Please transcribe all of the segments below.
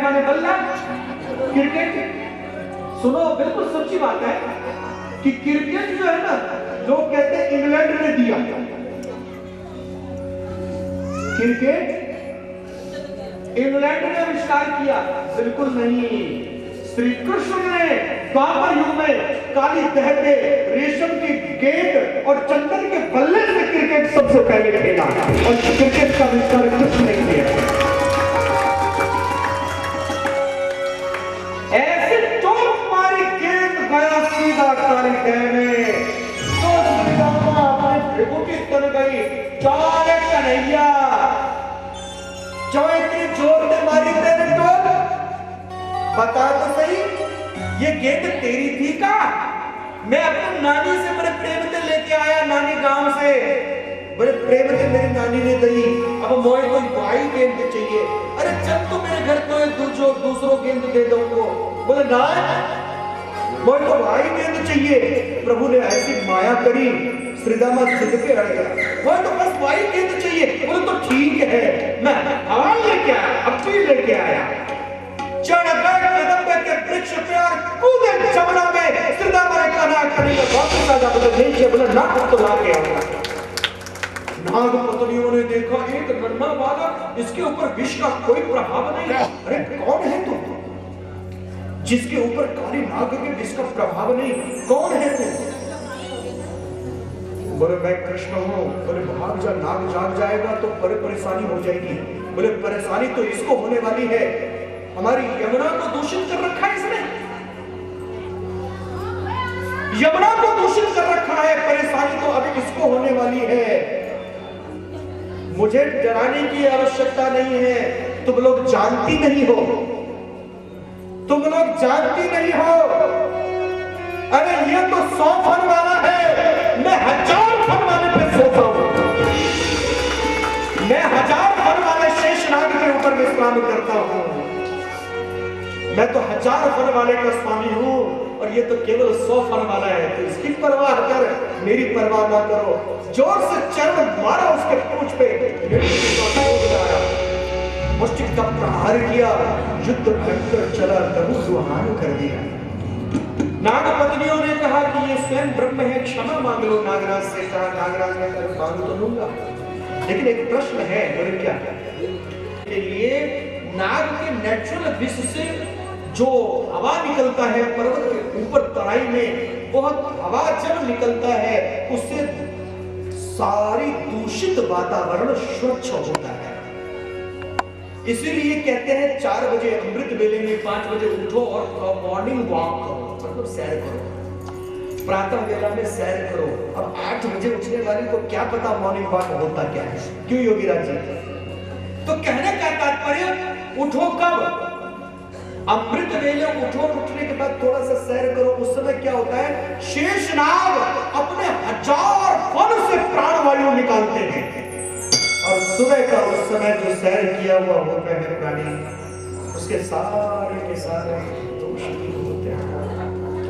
माने बल्ला, क्रिकेट। सुनो, बिल्कुल सच्ची बात है कि क्रिकेट जो है ना, लोग कहते हैं इंग्लैंड ने दिया क्रिकेट, इंग्लैंड ने आविष्कार किया। बिल्कुल नहीं, श्री कृष्ण ने द्वापर युग में काली तह पे रेशम की गेंद और चंदन के बल्ले से क्रिकेट सबसे पहले खेला, और क्रिकेट का आविष्कार कृष्ण ने किया। ऐसे चोट मारी गेंद गया सीधा काली तह में, तो श्रीरामा अपने विभूति तन गई। चारे कन्हैया, जो इतनी जोर से मारी तेरे टोल, बता तो सही, ये गेंद तेरी थी का? मैं अपनी नानी से बड़े प्रेम से लेके आया, नानी गांव से बड़े प्रेम से मेरी नानी ने दी। अब मोए कोई भाई गेंद चाहिए। अरे चल तू मेरे घर को दूसरों गेंद दे दो उनको। बोले ना, मोए तो भाई गेंद चाहिए। प्रभु ने ऐसी माया करी, श्रीदामा जिद पे अड़ गया। मोए तो बस भाई गेंद चाहिए। बोले तो ठीक है, मैं हवा लेके आया, अब भी लेके आया। चढ़ गए कदम के वृक्ष पे और कूदे जमुना में। श्रीदामा ने कहा करेगा वापस आ जा। बोले नहीं किया। बोले ना तो ला के आऊंगा। नाग पत्नियों ने देखा एक नन्हा बालक, इसके ऊपर विष का कोई प्रभाव नहीं। अरे कौन है तू जिसके ऊपर काली नाग के विष का प्रभाव नहीं? कौन है तू? बोले मैं कृष्ण हूं। बोले भाग जा, नाग जाग जाएगा तो बड़ी परेशानी हो जाएगी। बोले परेशानी तो इसको होने वाली है, हमारी यमुना को दूषित कर रखा है इसने, यमुना को दूषित कर रखा है, परेशानी तो अभी इसको होने वाली है। मुझे डराने की आवश्यकता नहीं है, तुम लोग जानती नहीं हो, तुम लोग जानती नहीं हो। अरे ये तो 100 फन वाला है, मैं 1000 फन वाले पे सोता हूं। मैं 1000 फन वाले शेषनाग के ऊपर विश्राम करता हूं। मैं तो 1000 फन वाले का स्वामी हूं, और ये तो केवल 100 फन वाला है। तो इसकी परवाह कर, मेरी परवाह ना करो। जोर से चरण मारा उसके पूंछ पे, मुष्टिक का प्रहार किया, युद्ध भयंकर चला, तबु सुहान कर दिया। नाग पत्नियों ने कहा कि ये स्वयं ब्रह्म है, क्षमा मांग लो नागराज से। कहा नागराज ने कहा मांग तो लूंगा, लेकिन एक प्रश्न है। बोले क्या? के लिए नाग के नेचुरल विष से जो हवा निकलता है पर्वत के ऊपर तराई में, बहुत हवा जब निकलता है उससे सारी दूषित वातावरण स्वच्छ होता है। इसीलिए कहते हैं 4 बजे अमृत वेले में 5 बजे उठो और मॉर्निंग वॉक करो, मतलब सैर करो, प्रातः वेला में सैर करो। अब 8 बजे उठने वाले को क्या पता मॉर्निंग वॉक होता क्या है? क्यों योगीराज जी? तो कहने का तात्पर्य, उठो कब? अमृत वेले उठो, उठने के बाद थोड़ा सा सैर करो। उस समय क्या होता है, शेषनाग अपने 1000 फन से प्राणवायु निकालते हैं, और सुबह का उस समय जो सैर किया हुआ होता है प्राणी, उसके सारे के सारे दोष दूर होते हैं,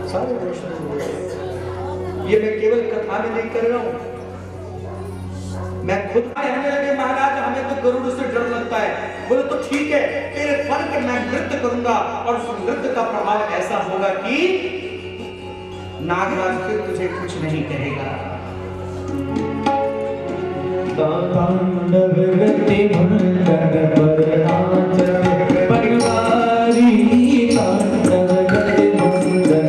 सारे दोष दूर होते हैं। ये मैं केवल कथा में नहीं कर रहा हूं, मैं खुद कहने लगे महाराज हमें तो गरुड़ से डर लगता है। बोले तो ठीक है, तेरे फन पर मैं नृत्य करूंगा, और उस नृत्य का प्रभाव ऐसा होगा कि नागराज फिर तुझे कुछ नहीं कहेगा। तांडव गति मंडन पर नाचते परिवारी, तांडव गति मंडन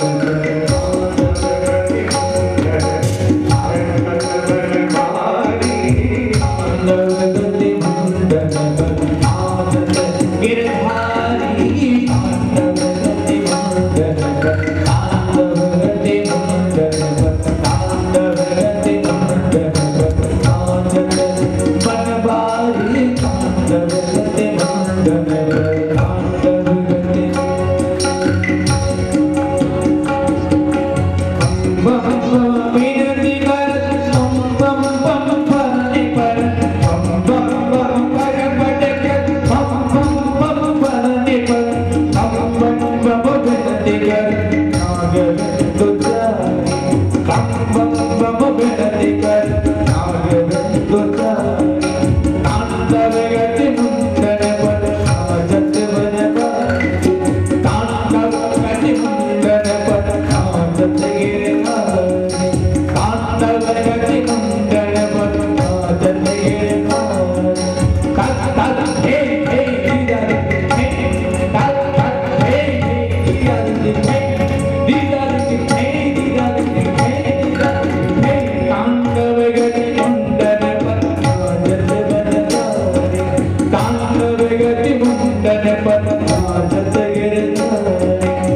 नाचत गिरधारी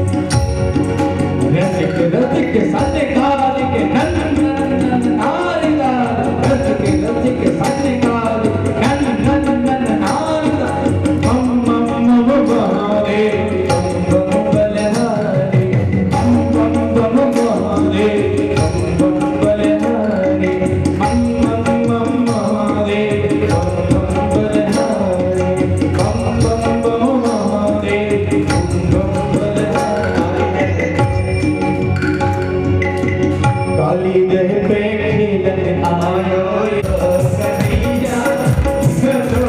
रसिक रसिक सत काल के नंदन नारी लाल रसिक रसिक सत काल नंदन नारी लाल मम मम मम बहारे बम बम बलहारी बम बम बम बहारे बम बम बलहारी मम मम मम बहारे बम बम बलहारी बम बम बम बहारे बम बम बलहारी काली दह पे खेलन आयो कन्हैया सतो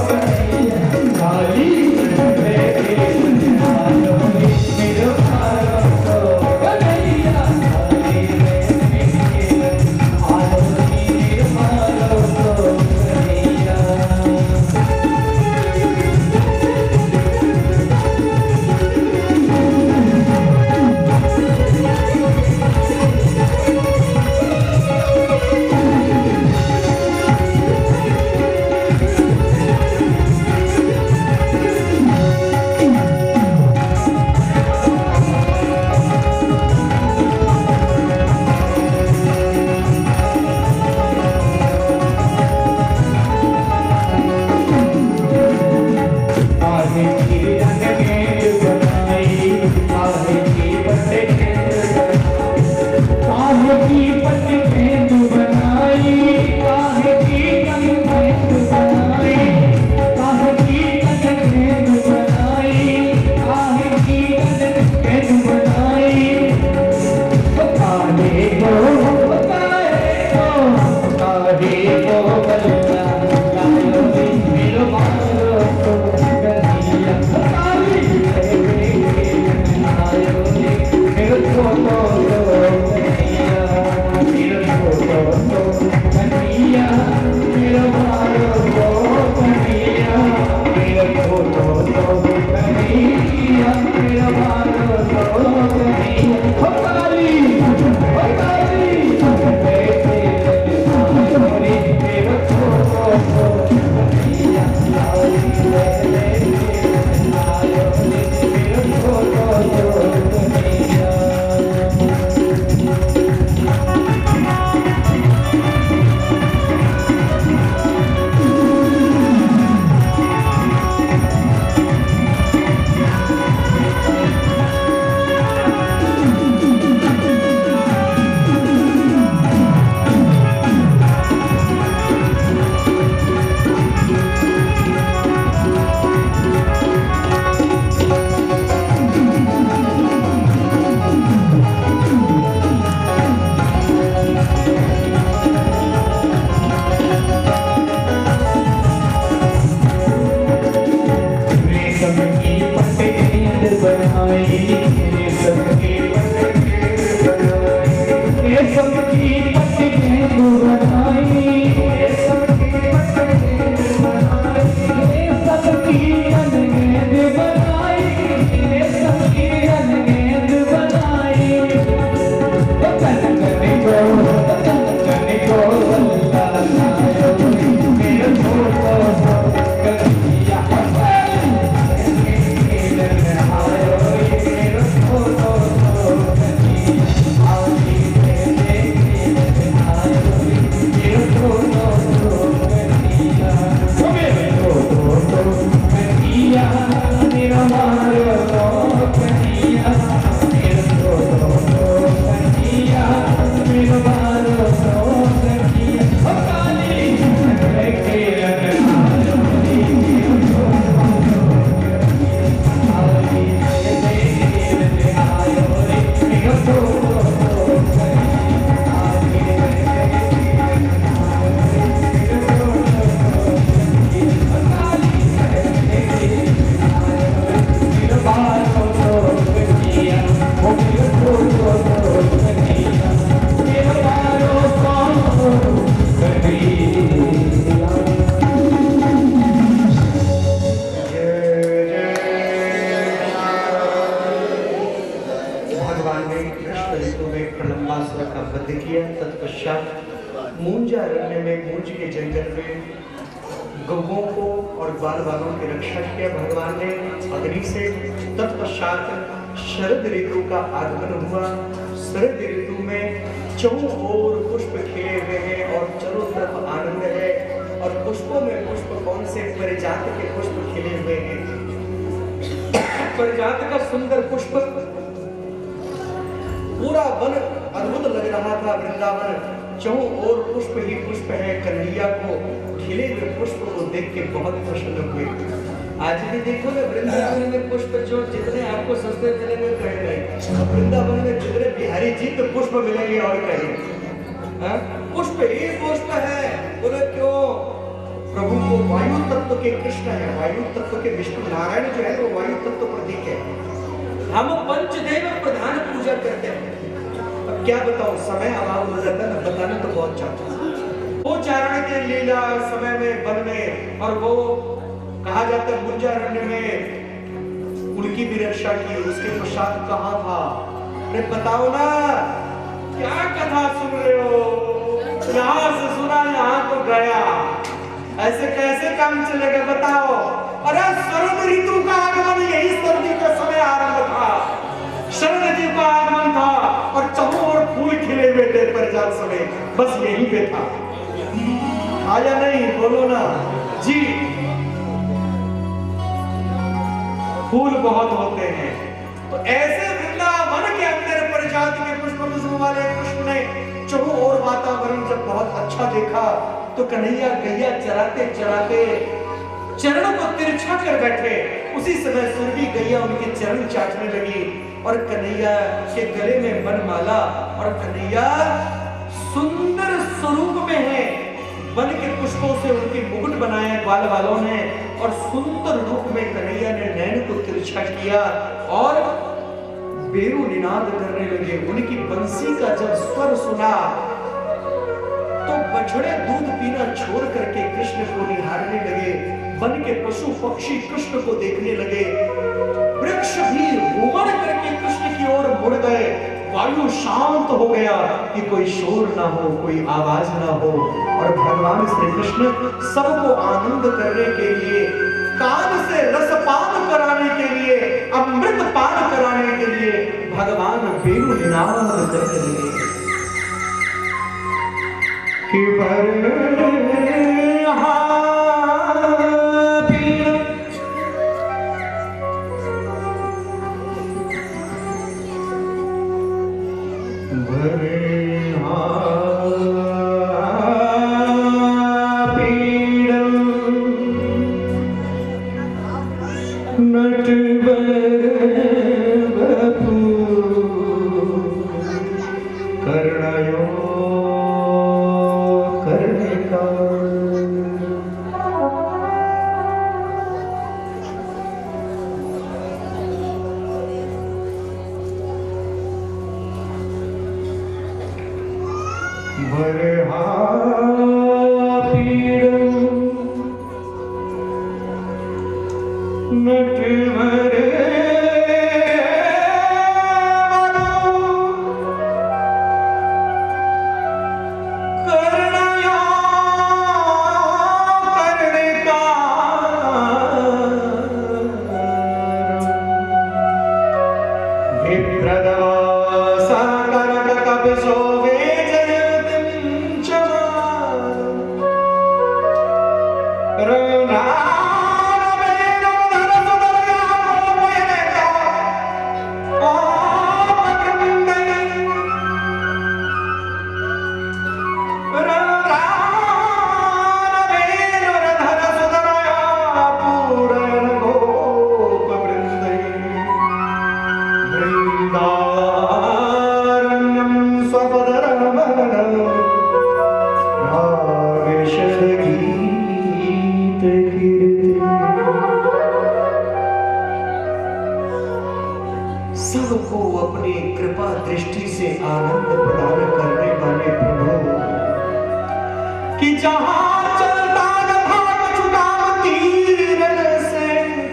कन्हैया काली दह पे खेलन आयो मेरो भारो कन्हैया काली दह पे खेलन आयो मेरो भारो कन्हैया आहे की रंग गेंद बनाई आहे की पत्ते आहे की पत्ते गेंद बनाई आहे की रंग गेंद बनाई आहे की रंग गेंद बनाई आहे की रंग गेंद बनाई काहे को बल्ला लायो मेरो मारो कन्हैया काली आयो मेरो छोटो कन्हैया मेरो छोटो कन्हैया मेरो मारो कन्हैया मेरो छोटो कन्हैया मेरो मारो कन्हैया काली मेरो छोटो कन्हैया आयो मेरो छोटो कन्हैया रेशम की पट्टी गेंद बनाई रेशम की पट्टी गेंद बनाई रेशम की पट्टी गेंद बनाई रेशम की पट्टी गेंद बनाई रेशम की गेंद बनाई रेशम की गेंद बनाई कन को बल्ला लायो मेरो छोटो कन्हैया आयो मेरो छोटो मूंजारण्य में मूंज के जंगल में गौओं को और बाल बालों की रक्षा किया भगवान ने अग्नि से। तत्पश्चात शरद ऋतु का आगमन हुआ। शरद ऋतु में चौं ओर पुष्प खिले हुए हैं और चारों तरफ आनंद है। और पुष्पों में पुष्प कौन से? परिजात के पुष्प खिले हुए हैं। परिजात का सुंदर पुष्प, पूरा वन अद्भुत लग रहा था। वृंदावन चौं ओर पुष्प ही पुष्प है। कन्हैया को खिले हुए पुष्प को देख के बहुत प्रसन्न हुए। आज भी देखो ना वृंदावन में पुष्प जो जितने आपको सस्ते मिलेंगे कहीं नहीं, वृंदावन में जितने बिहारी जी तो पुष्प मिलेंगे और कहीं पुष्प ही पुष्प है। बोले क्यों? प्रभु को वायु तत्व के कृष्ण है, वायु तत्व के विष्णु नारायण जो है वो वायु तत्व प्रतीक है। हम पंचदेव प्रधान पूजा करते हैं। अब क्या बताऊं, समय अभाव हो जाता है, बताना तो बहुत चाहता हूं। वो चारण के लीला समय में वन में, और वो कहा जाता है गुंजारण्य में उनकी भी रक्षा की। उसके पश्चात कहा था? अरे बताओ ना, क्या कथा सुन रहे हो? यहाँ से सुना यहाँ तो गया, ऐसे कैसे काम चलेगा बताओ? अरे शरद ऋतु का आगमन, यही सर्दी का समय आरंभ था। शरद ऋतु का आगमन था और चारों ओर फूल खिले हुए थे परिजात समय, बस यहीं पे था। आया नहीं? बोलो ना जी। फूल बहुत होते हैं। तो ऐसे वृंदावन के अंदर परिजात के पुष्प वाले कृष्ण ने चारों ओर वातावरण जब बहुत अच्छा देखा तो कन्हैया गैया चराते चराते चरण को तिरछा कर बैठे। उसी समय सुरभि गैया उनके चरण चाटने लगी और कन्हैया के गले में वनमाला, और कन्हैया सुंदर स्वरूप में है। वन के पुष्पों से उनके मुकुट बनाए ग्वाल वालों ने, और सुंदर रूप में कन्हैया ने नैन को तिरछा किया और बेरू निनाद करने लगे। उनकी बंसी का जब स्वर सुना तो बछड़े दूध पीना छोड़ करके कृष्ण को निहारने लगे। वन के पशु पक्षी कृष्ण को देखने लगे। वृक्ष भी घूमड़ करके कृष्ण की ओर मुड़ गए। वायु शांत हो गया कि कोई शोर ना हो, कोई आवाज ना हो। और भगवान श्री कृष्ण सबको आनंद करने के लिए, कान से रसपान कराने के लिए, अमृत पान कराने के लिए भगवान बेरू निनाद करने लगे कि सबको अपनी कृपा दृष्टि से आनंद प्रदान करने वाले प्रभु कि जहां चलता न भाग चुका तीरन से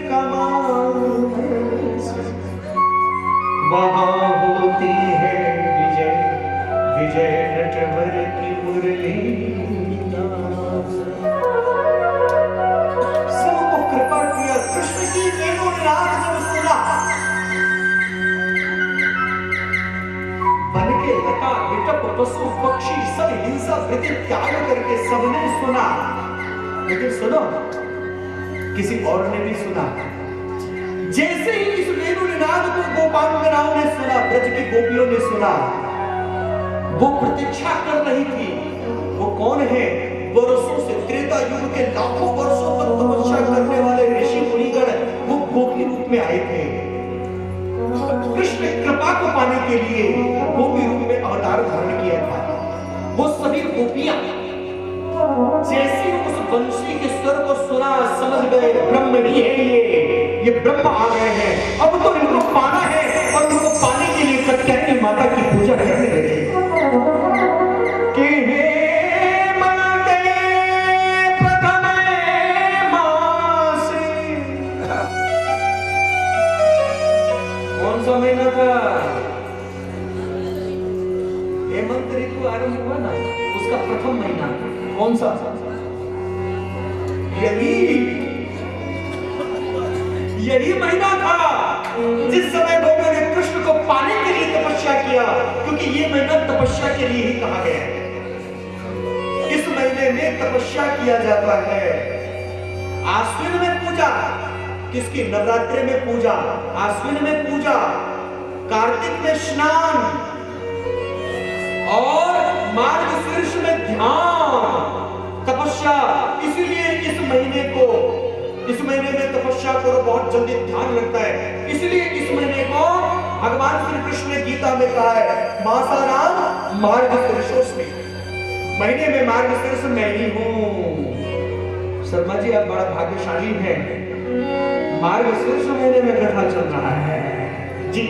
कमान से, वहां होती है विजय, विजय नटवर की मुरली। सब निनाद जब सुना, बन के लता विटप पशु पक्षी सब हिंसा वृत्ति त्याग करके सबने सुना। लेकिन सुनो, किसी और ने भी सुना। जैसे ही इस वेणु निनाद को गोपांगनाओं ने सुना, ब्रज की गोपियों ने सुना, वो प्रतीक्षा कर रही थी। वो कौन है? वर्षों से, त्रेता युग के लाखों वर्षों तक तपस्या करने वाले ऋषि मुनिगण वो गोपी रूप में आए थे। कृष्ण कृपा को पाने के लिए गोपी रूप में अवतार धारण किया था। वो सभी गोपियां जैसे उस बंशी के स्वर को सुना, समझ गए ब्रह्म ही है ये ब्रह्म आ गए हैं, अब तो इनको पाना है। और इनको पाने के लिए कात्यायनी माता की पूजा करने लगे कि हे मनते प्रथमे मासे। कौन सा महीना था? हेमंत ऋतु आरंभ हुआ ना, उसका प्रथम महीना। कौन सा? यही महीना था जिस समय लोगों ने कृष्ण को पाने के लिए तपस्या किया, क्योंकि ये महीना तपस्या के लिए ही कहा गया है। इस महीने में तपस्या किया जाता है। आश्विन में पूजा, किसकी? नवरात्रि में पूजा, आश्विन में पूजा, कार्तिक में स्नान और मार्गशीर्ष में ध्यान, तपस्या। इसीलिए इस महीने में तपस्या करो, बहुत जल्दी ध्यान लगता है। इसलिए इस महीने को भगवान श्री कृष्ण ने गीता में कहा है, मासानाम मार्गशीर्षोस्मि। महीने में मार्गशीर्ष मैं ही हूं। शर्मा जी आप बड़ा भाग्यशाली हैं, मार्गशीर्ष महीने में कथा चल रहा है जी।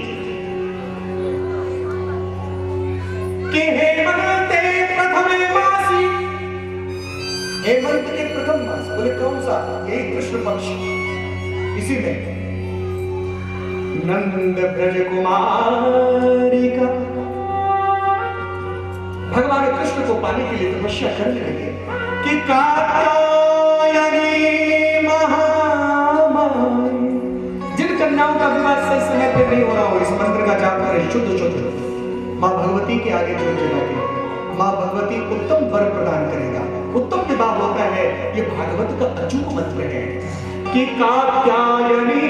कि हेमंते प्रथमे मासी, हेमंत के प्रथम मास। बोले कौन सा? यही कृष्ण पक्ष। इसी में नंद ब्रज कुमारी का भगवान कृष्ण को पाने के लिए तपस्या करने लगे कि कात्यायनी महामाई। जिन कन्याओं का विवाह सही समय पर नहीं हो रहा हो, इस मंत्र का जाप करें शुद्ध शुद्ध, मां भगवती के आगे झुक जाओगे, मां भगवती उत्तम वर प्रदान करेगा, उत्तम विवाह होता है। ये भागवत का अचूक मंत्र है कि कात्यायनी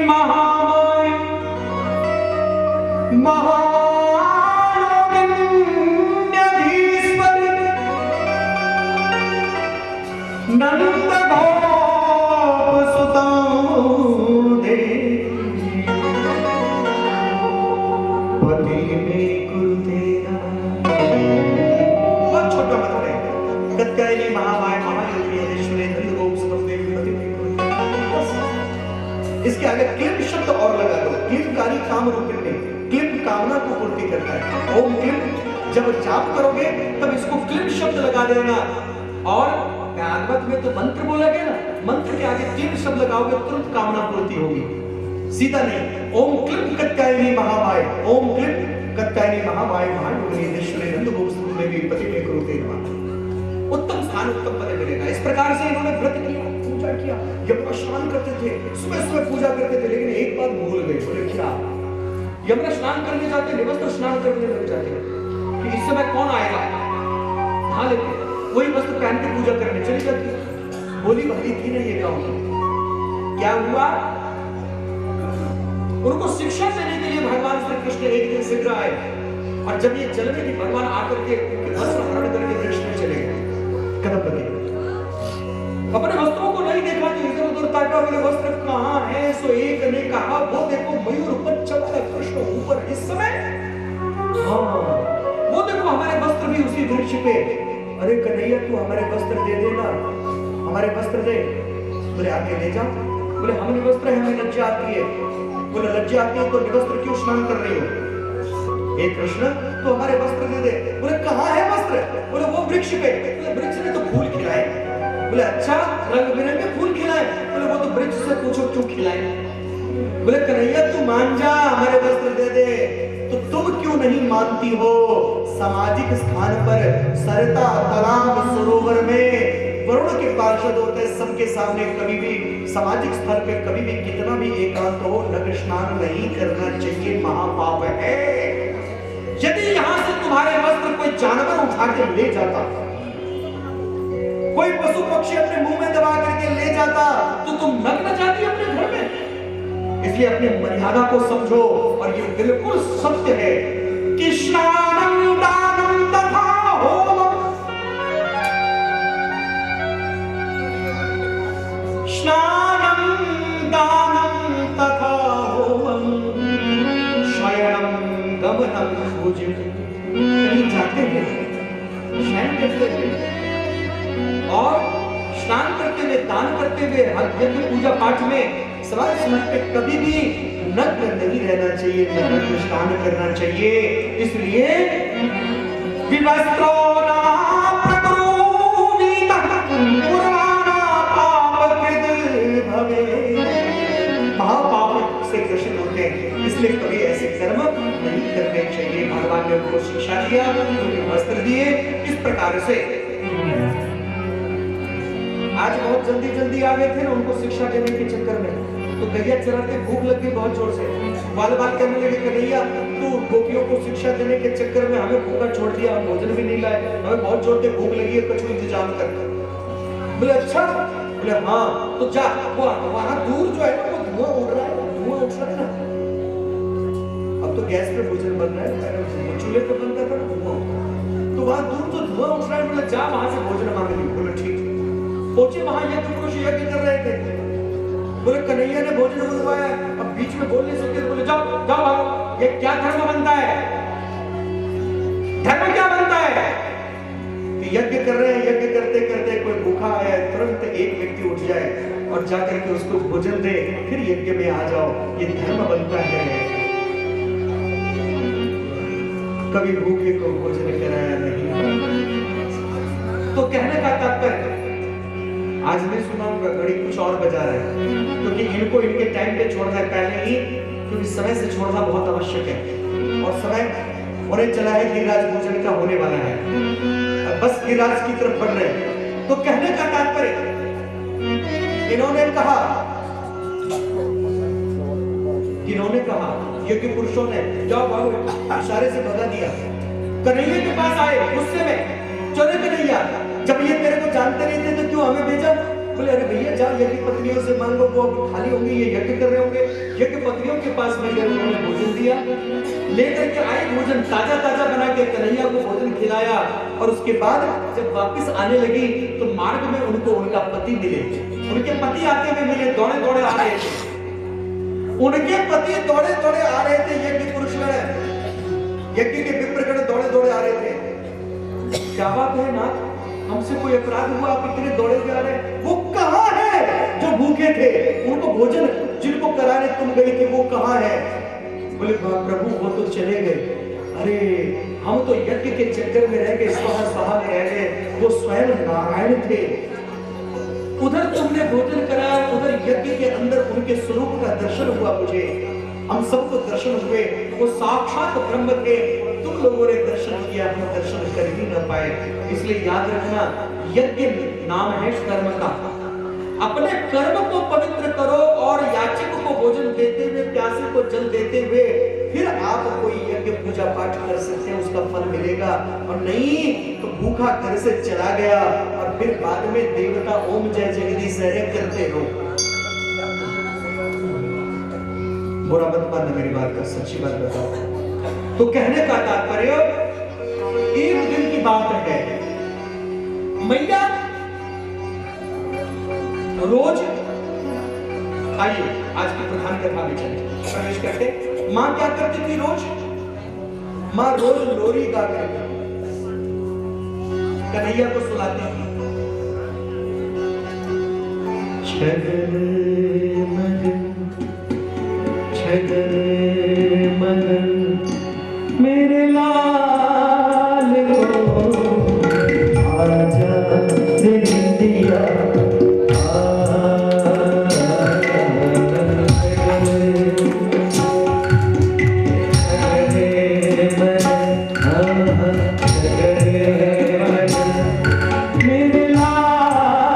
महामाई महायोगिन्यधीश्वरी नंद गोप सुतं देवी पति में कुरुते नमः। बहुत छोटा मंत्र है। कात्यायनी महामाया महायोगी अधीश्वरी नंद गोप सुतं देवी पति में कुरुते नमः। इसके आगे क्लिप शब्द और लगा दो। क्लिपकारी काम रूपिणी, क्लिप कामना को पूर्ति करता है। ओम क्लिप जब जाप करोगे तब इसको क्लिप शब्द लगा देना। और भागवत में तो मंत्र बोला गया ना, मंत्र के आगे क्लिप शब्द लगाओगे तुरंत कामना पूर्ति होगी, सीधा नहीं। ओम क्लिप कात्यायनी महामाय, ओम क्लिप कात्यायनी महामाय महायोगिनी अधीश्वरी नंद गोप सुतं देवी पति में कुरुते नमः। उत्तम स्थान, उत्तम पद मिलेगा। इस प्रकार से इन्होंने व्रत किया, पूजा किया, यम स्नान करते थे, सुबह सुबह पूजा करते थे। लेकिन एक बात भूल गए। बोले क्या? यमुना स्नान करने जाते, निवस्त्र स्नान करने लग जाते कि इस समय कौन आएगा, नहा लेते, वही वस्त्र पहन के पूजा करने चली जाती। बोली भाई थी ना ये गांव की। क्या हुआ? उनको शिक्षा देने के लिए भगवान श्री कृष्ण एक दिन शीघ्र आए, और जब ये चल रहे थे भगवान आकर के उनके वस्त्र हरण करके वृक्ष में चले गए, कदम लगे। अपने वस्त्रों को नहीं देखा कि इधर उधर ताका, बोले वस्त्र कहाँ है? सो एक ने कहा वो देखो मयूर पर चढ़ा कृष्ण ऊपर इस समय। हाँ वो देखो हमारे वस्त्र भी उसी वृक्ष पे। अरे कन्हैया तू हमारे वस्त्र दे देना, हमारे वस्त्र दे। बोले आगे ले जा। बोले हम निवस्त्र है, हमें लज्जा आती है। बोले लज्जा आती है तो निवस्त्र क्यों स्नान कर रही हो? हे कृष्ण तू हमारे वस्त्र दे दे। बोले कहाँ है वस्त्र? बोले वो वृक्ष पे। बोले वृक्ष ने तो फूल खिलाए। बोले अच्छा रंग बिरंगे फूल खिलाए? बोले वो तो वृक्ष से पूछो क्यों खिलाए। बोले कन्हैया तू मान जा, हमारे वस्त्र दे दे। तो तुम क्यों नहीं मानती हो? सामाजिक स्थान पर सरता तालाब सरोवर में वरुण के पार्षद होते हैं, सबके सामने कभी भी सामाजिक स्तर पे कभी भी कितना भी एकांत हो, नग्न स्नान नहीं करना चाहिए, महापाप है। यदि यहां से तुम्हारे वस्त्र कोई जानवर उठा के ले जाता, कोई पशु पक्षी अपने मुंह में दबा करके ले जाता, तो तुम नग्न जाती अपने घर में। इसलिए अपनी मर्यादा को समझो, और ये बिल्कुल सत्य है कि स्नानं दानं तथा होमम्, स्नानं दानं तथा होमम्, शयनं गमनं भोजनं। कहीं जाते हैं, शयन करते हैं और स्नान करते हुए, दान करते हुए, यज्ञ पूजा पाठ में समाज समाज पे कभी भी नग्न नहीं रहना चाहिए, नग्न स्नान करना चाहिए। इसलिए विवस्त्रो न प्रकुर्वीतः पूर्वाणा पापकृत भवेत्। महापाप से ग्रसित होते हैं, इसलिए कभी ऐसे कर्म नहीं करने चाहिए। भगवान ने उनको शिक्षा दिया, उन्हें वस्त्र दिए। इस प्रकार से आज बहुत जल्दी जल्दी आ गए थे ना, उनको शिक्षा देने के चक्कर में, तो गैया चराते भूख लग गई बहुत जोर से, बाल बाल कहने लगे कन्हैया तू गोपियों को शिक्षा देने के चक्कर में हमें भूखा छोड़ दिया, हम भोजन भी नहीं लाए, हमें बहुत जोर से भूख लगी है, कुछ इंतजाम कर। बोले अच्छा, बोले हाँ, तो जा वहां दूर जो है वो धुआं उड़ रहा है, धुआं उठ रहा है ना, अब तो गैस पे भोजन बन रहा है, चूल्हे पे बनता था ना धुआं, तो वहां दूर तो धुआं उठ रहा है, बोले जा वहां से भोजन मांग ली। बोले ठीक। पहुंचे वहां यज्ञ पुरुष यज्ञ कर रहे थे, बोले कन्हैया ने भोजन बनवाया, अब बीच में बोल नहीं सकते, बोले जाओ जाओ भागो, ये क्या धर्म बनता है, धर्म क्या बनता है कि यज्ञ कर रहे हैं, यज्ञ करते करते कोई भूखा आया, तुरंत एक व्यक्ति उठ जाए और जाकर के उसको भोजन दे, फिर यज्ञ में आ जाओ, ये धर्म बनता है। कभी भूखे को भोजन कराया नहीं। तो कहने का तात्पर्य, आज मैं सुनाऊंगा, घड़ी कुछ और बजा रहा है, क्योंकि इनको इनके टाइम पे छोड़ना है पहले ही, क्योंकि समय से छोड़ना बहुत आवश्यक है, और समय होने चला है, गिरिराज भोजन का होने वाला है, अब बस गिरिराज की तरफ बढ़ रहे हैं। तो कहने का तात्पर्य, इन्होंने कहा यज्ञ पुरुषों ने, जाओ भागो, इशारे से भगा दिया। कन्हैया के पास आए गुस्से में, चले कन्हैया, जब ये तेरे को जानते नहीं थे तो क्यों हमें भेजा? बोले अरे भैया जाओ यज्ञ पत्नियों से मांगो, वो अब खाली होंगी, ये यज्ञ कर रहे होंगे। यज्ञ पत्नियों के पास में गए, उन्होंने भोजन दिया, लेकर के आए भोजन, ताजा ताजा बना के कन्हैया को भोजन खिलाया, और उसके बाद जब वापस आने लगी तो मार्ग में उनको उनका पति मिले, उनके पति आते हुए मिले, दौड़े दौड़े आ रहे थे, उनके पति दौड़े दौड़े आ रहे थे, यज्ञ पुरुष यज्ञ के विप्रगण दौड़े दौड़े आ रहे थे। क्या बात है नाथ, हमसे कोई अपराध हुआ, आप इतने दौड़े हुए आ रहे? वो कहाँ है जो भूखे थे, उनको भोजन जिनको कराने तुम गई थी, वो कहाँ है? बोले प्रभु वो तो चले गए। अरे हम तो यज्ञ के चक्कर में रह गए, स्वाहा में रह गए, वो स्वयं नारायण थे। उधर तुमने भोजन कराया, उधर यज्ञ के अंदर उनके स्वरूप का दर्शन हुआ, मुझे हम सबको दर्शन हुए, वो साक्षात ब्रह्म थे, तुम लोगों ने दर्शन किया, हम दर्शन कर ही न पाए। इसलिए याद रखना, यज्ञ नाम है कर्म का, अपने कर्म को पवित्र करो, और याचक को भोजन देते हुए, प्यासे को जल देते हुए, फिर आप कोई यज्ञ पूजा पाठ कर सकते हैं, उसका फल मिलेगा। और नहीं तो भूखा घर से चला गया और फिर बाद में देवता ओम जय जगदीश करते हो। बुरा मत मानना मेरी बात का, सच्ची बात बताओ। तो कहने का तात्पर्य, एक दिन की बात है, मैया रोज, आइए आज की प्रधान कथा में चले प्रवेश करते। माँ क्या करती थी रोज? माँ रोज लोरी गा करके कन्हैया को सुलाती थी। छगन मगन मेरे लाल को आजा दिया, मेरे लाल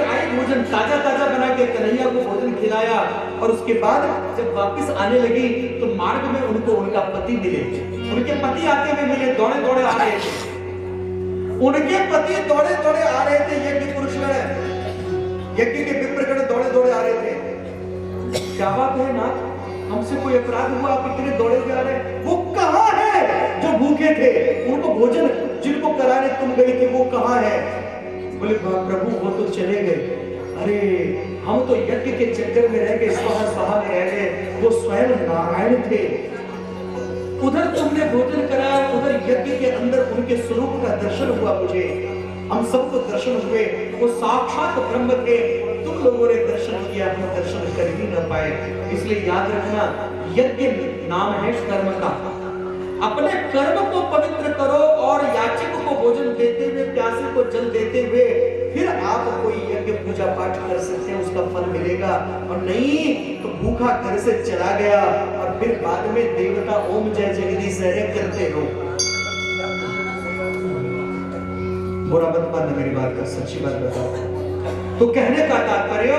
लेकर आई भोजन, ताजा ताजा बना के कन्हैया को भोजन खिलाया। और उसके बाद जब वापस आने लगी तो मार्ग में उनको उनका पति मिले। उनके पति आते हुए मिले, दौड़े दौड़े आ रहे थे। उनके पति दौड़े दौड़े आ रहे थे, यज्ञ पुरुषगण, यज्ञ के विप्रगण दौड़े दौड़े आ रहे थे। क्या बात है नाथ, हमसे कोई अपराध हुआ, आप इतने दौड़े हुए आ रहे हैं? वो कहाँ है जो भूखे थे, उनको भोजन जिनको कराने तुम गई थी, वो कहाँ है? बोले प्रभु वो तो चले गए। अरे हम तो यज्ञ के चक्कर में रह गए, स्वाहा में रह गए, वो स्वयं नारायण थे। उधर तुमने भोजन कराया, उधर यज्ञ के अंदर उनके स्वरूप का दर्शन हुआ मुझे, हम सबको दर्शन हुए, वो साक्षात ब्रह्म थे। तुम लोगों ने दर्शन किया, हम दर्शन कर ही न पाए। इसलिए याद रखना, यज्ञ नाम है कर्म का। अपने कर्म को पवित्र करो और याचक को भोजन देते हुए, प्यासे को जल देते हुए, फिर आप कोई यज्ञ पूजा पाठ कर सकते हैं, उसका फल मिलेगा। और नहीं तो भूखा घर से चला गया और फिर बाद में देवता ओम जय जगदीश हरे करते हो। बुरा मत मानना मेरी बात का, सच्ची बात बताओ। तो कहने का तात्पर्य,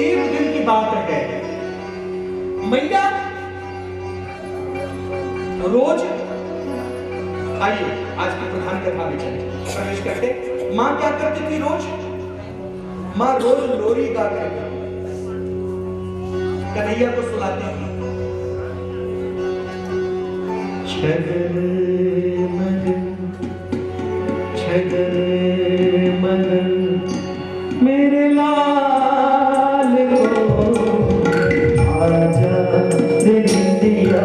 एक दिन की बात है, मैया रोज, आइए आज की प्रधान कथा में चले प्रवेश करते। माँ क्या करती थी रोज? माँ रोज लोरी गा करके कन्हैया को सुलाती थी। छगन मगन मेरे लाल को आजा दिया,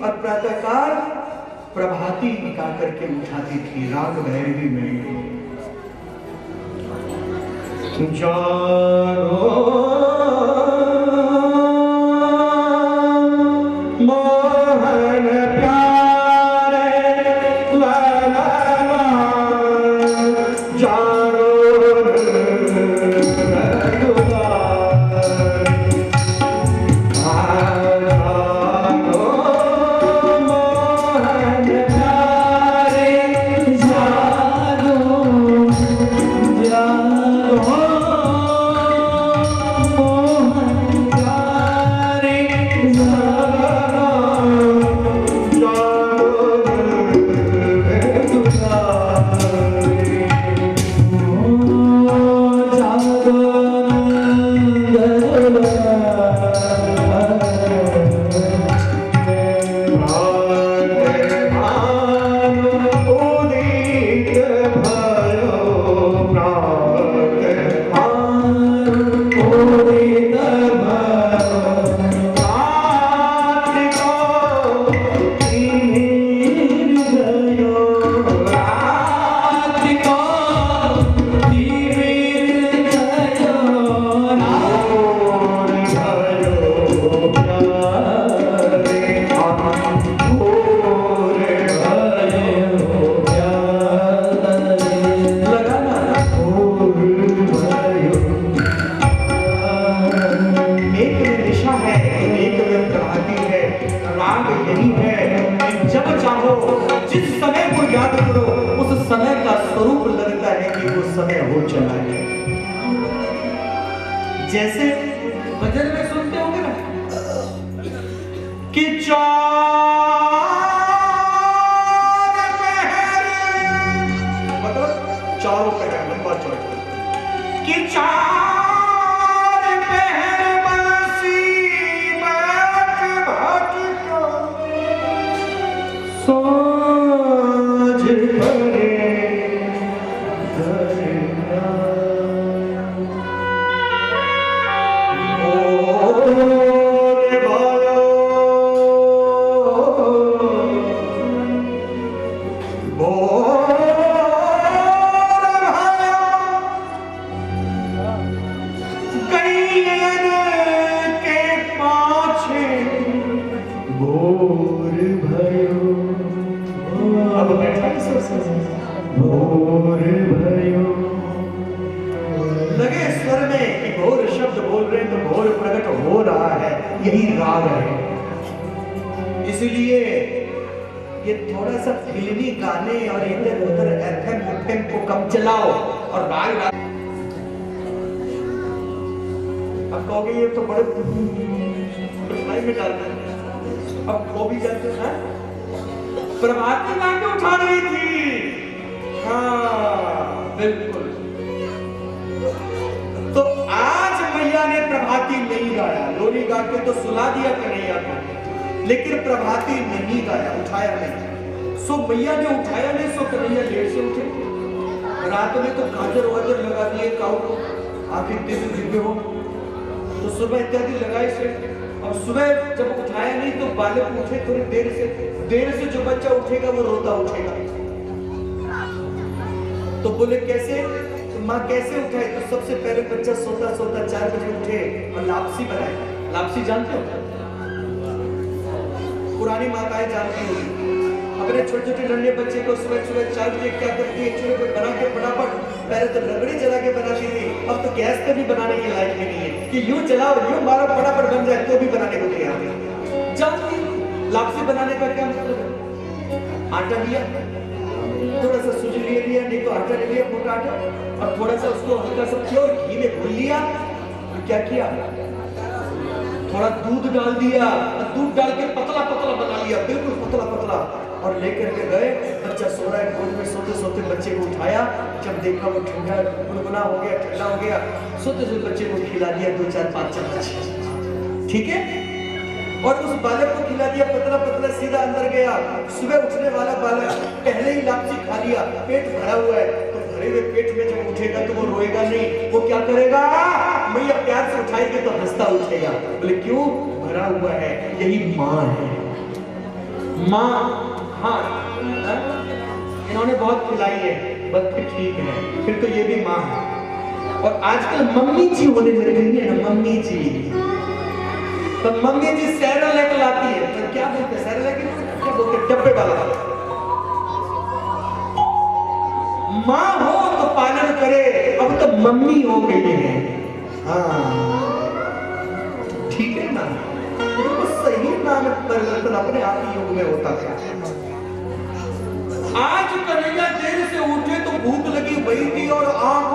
और प्रातःकाल प्रभाती गा करके उठाती थी राग भैरवी में। जागो मोहन प्यारे लाला, जागो जैसे भजन में सुनते होंगे ना कि मतलब चारों पहर लंबा चौड़ा, कि चार पहर बंसी बैठ भटका, सोझ लगे स्वर में कि घोर शब्द बोल रहे हैं तो घोर प्रकट हो रहा है, यही राग है। इसलिए ये थोड़ा सा फिल्मी गाने और इधर उधर एफएम को कम चलाओ और राग अब कहोगे ये तो बड़े में डालते हैं, अब वो भी जाते हैं। प्रभाती लाके उठा रही थी, हाँ बिल्कुल। तो आज मैया ने प्रभाती नहीं गाया, लोरी गा के तो सुला दिया कन्हैया को, लेकिन प्रभाती नहीं गाया, उठाया नहीं। सो मैया ने उठाया नहीं, सो कन्हैया लेट से उठे। रात में तो गाजर वाजर लगा दिए काऊ को, आखिर दिन दिव्य हो तो सुबह इत्यादि लगाए से, और सुबह जब उठाया नहीं तो बालक उठे थोड़ी देर से जो बच्चा उठेगा वो रोता उठेगा। तो बोले कैसे, तो माँ कैसे उठाए? तो सबसे पहले बच्चा सोता सोता 4 बजे उठे और लापसी बनाए। लापसी जानते हो? पुरानी माताएं जानती होगी। अपने छोटे छोटे नन्हे बच्चे को सुबह 4 बजे क्या करती है, चूल्हे पे बना के फटाफट, पहले तो लकड़ी जला के बनाती थी, अब तो गैस पे भी बनाने की लायक भी नहीं है कि यूं चलाओ यूं मारो फटाफट बन जाए, तो भी बनाने को तैयार है। जानती लापसी बनाने का क्या मतलब है? आटा लिया, थोड़ा सा सूजी ले लिया, नहीं तो आटा ले लिया, मोटा आटा, और थोड़ा सा उसको हल्का सा प्योर घी में भून लिया। और क्या किया, थोड़ा दूध डाल दिया, दूध डाल के पतला पतला बना लिया, बिल्कुल पतला पतला, और लेकर के गए। बच्चा सो रहा है, गोद में सोते सोते बच्चे को उठाया, जब देखा वो ठंडा गुनगुना हो गया, ठंडा हो गया, सोते सोते बच्चे को खिला दिया 2 4 5 चम्मच, ठीक है। और उस बालक को खिला दिया, पतला पतला सीधा अंदर गया। सुबह उठने वाला बालक पहले ही लापसी खा लिया, पेट भरा हुआ है, तो भरे हुए पेट में जब उठेगा तो वो रोएगा नहीं, वो क्या करेगा, मैया प्यार से उठाएगी तो हंसता उठेगा। बोले क्यों, भरा हुआ है, यही माँ है। माँ, हाँ इन्होंने बहुत खिलाई है, बस फिर ठीक है, फिर तो ये भी माँ है। और आजकल मम्मी जी होने लग गई है ना, मम्मी जी, तो मम्मी जी सेरेलैक लाती है, तो क्या बोलते हैं सेरेलैक, क्या बोलते हैं, डब्बे वाला। माँ हो तो पालन करे, अब तो मम्मी हो गई है। हाँ ठीक है ना, तो सही नाम परिवर्तन अपने आप ही योग में होता है। आज कन्हैया देर से उठे तो भूख लगी वही थी, और आंख